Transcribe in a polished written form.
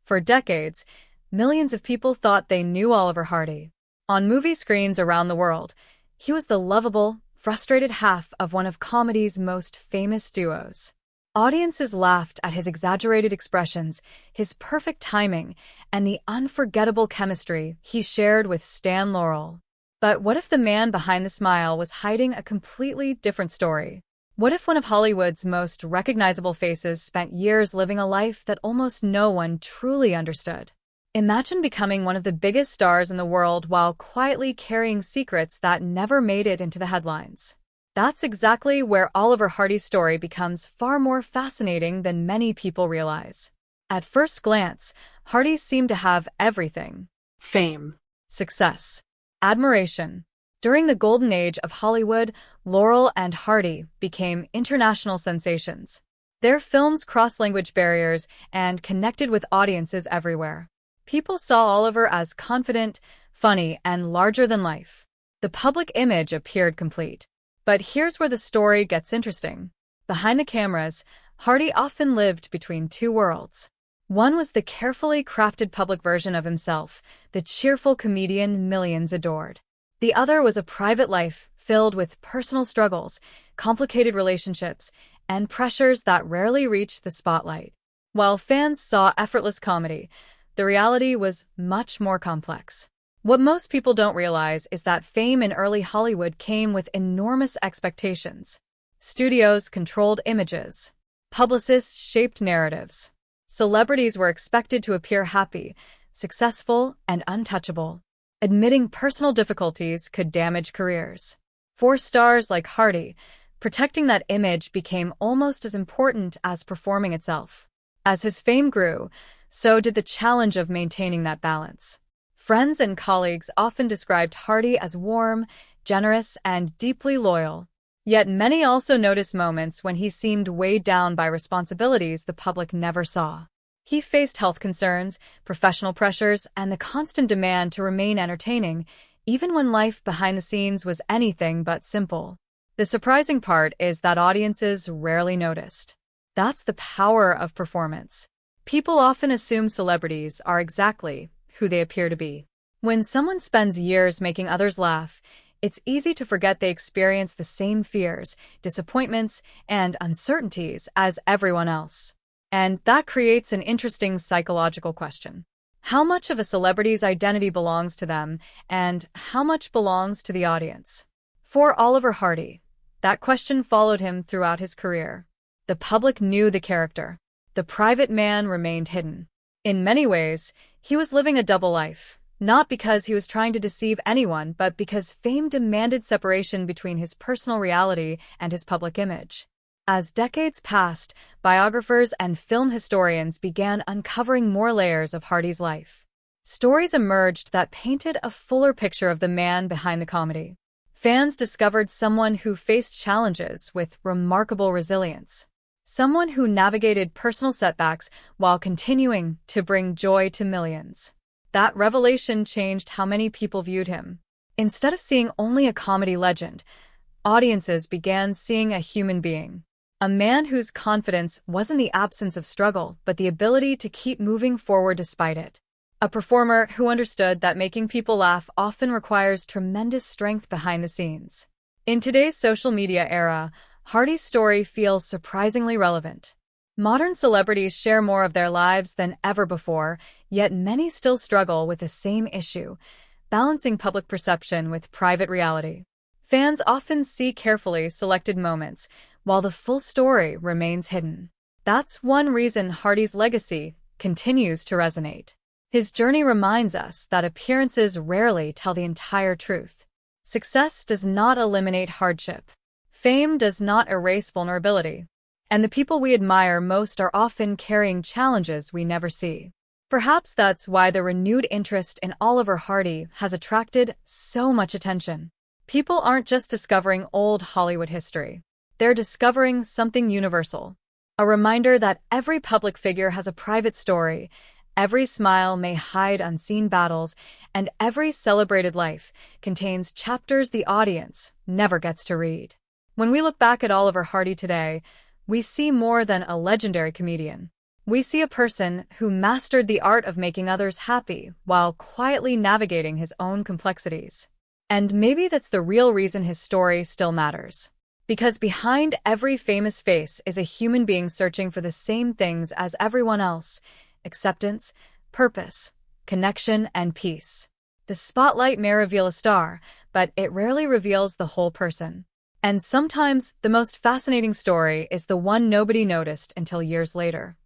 For decades, millions of people thought they knew Oliver Hardy. On movie screens around the world, he was the lovable, frustrated half of one of comedy's most famous duos. Audiences laughed at his exaggerated expressions, his perfect timing, and the unforgettable chemistry he shared with Stan Laurel. But what if the man behind the smile was hiding a completely different story? What if one of Hollywood's most recognizable faces spent years living a life that almost no one truly understood? Imagine becoming one of the biggest stars in the world while quietly carrying secrets that never made it into the headlines. That's exactly where Oliver Hardy's story becomes far more fascinating than many people realize. At first glance, Hardy seemed to have everything: Fame, success, admiration. During the golden age of Hollywood, Laurel and Hardy became international sensations. Their films crossed language barriers and connected with audiences everywhere. People saw Oliver as confident, funny, and larger than life. The public image appeared complete. But here's where the story gets interesting. Behind the cameras, Hardy often lived between two worlds. One was the carefully crafted public version of himself, the cheerful comedian millions adored. The other was a private life filled with personal struggles, complicated relationships, and pressures that rarely reached the spotlight. While fans saw effortless comedy, the reality was much more complex. What most people don't realize is that fame in early Hollywood came with enormous expectations. Studios controlled images. Publicists shaped narratives. Celebrities were expected to appear happy, successful, and untouchable. Admitting personal difficulties could damage careers. For stars like Hardy, protecting that image became almost as important as performing itself. As his fame grew, so did the challenge of maintaining that balance. Friends and colleagues often described Hardy as warm, generous, and deeply loyal. Yet many also noticed moments when he seemed weighed down by responsibilities the public never saw. He faced health concerns, professional pressures, and the constant demand to remain entertaining, even when life behind the scenes was anything but simple. The surprising part is that audiences rarely noticed. That's the power of performance. People often assume celebrities are exactly who they appear to be. When someone spends years making others laugh, it's easy to forget they experience the same fears, disappointments, and uncertainties as everyone else. And that creates an interesting psychological question. How much of a celebrity's identity belongs to them, and how much belongs to the audience? For Oliver Hardy, that question followed him throughout his career. The public knew the character. The private man remained hidden. In many ways, he was living a double life, not because he was trying to deceive anyone, but because fame demanded separation between his personal reality and his public image. As decades passed, biographers and film historians began uncovering more layers of Hardy's life. Stories emerged that painted a fuller picture of the man behind the comedy. Fans discovered someone who faced challenges with remarkable resilience. Someone who navigated personal setbacks while continuing to bring joy to millions. That revelation changed how many people viewed him. Instead of seeing only a comedy legend, audiences began seeing a human being. A man whose confidence wasn't the absence of struggle, but the ability to keep moving forward despite it. A performer who understood that making people laugh often requires tremendous strength behind the scenes. In today's social media era, Hardy's story feels surprisingly relevant. Modern celebrities share more of their lives than ever before, yet many still struggle with the same issue, balancing public perception with private reality. Fans often see carefully selected moments, while the full story remains hidden. That's one reason Hardy's legacy continues to resonate. His journey reminds us that appearances rarely tell the entire truth. Success does not eliminate hardship. Fame does not erase vulnerability. And the people we admire most are often carrying challenges we never see. Perhaps that's why the renewed interest in Oliver Hardy has attracted so much attention. People aren't just discovering old Hollywood history. They're discovering something universal. A reminder that every public figure has a private story, every smile may hide unseen battles, and every celebrated life contains chapters the audience never gets to read. When we look back at Oliver Hardy today, we see more than a legendary comedian. We see a person who mastered the art of making others happy while quietly navigating his own complexities. And maybe that's the real reason his story still matters. Because behind every famous face is a human being searching for the same things as everyone else: acceptance, purpose, connection, and peace. The spotlight may reveal a star, but it rarely reveals the whole person. And sometimes the most fascinating story is the one nobody noticed until years later.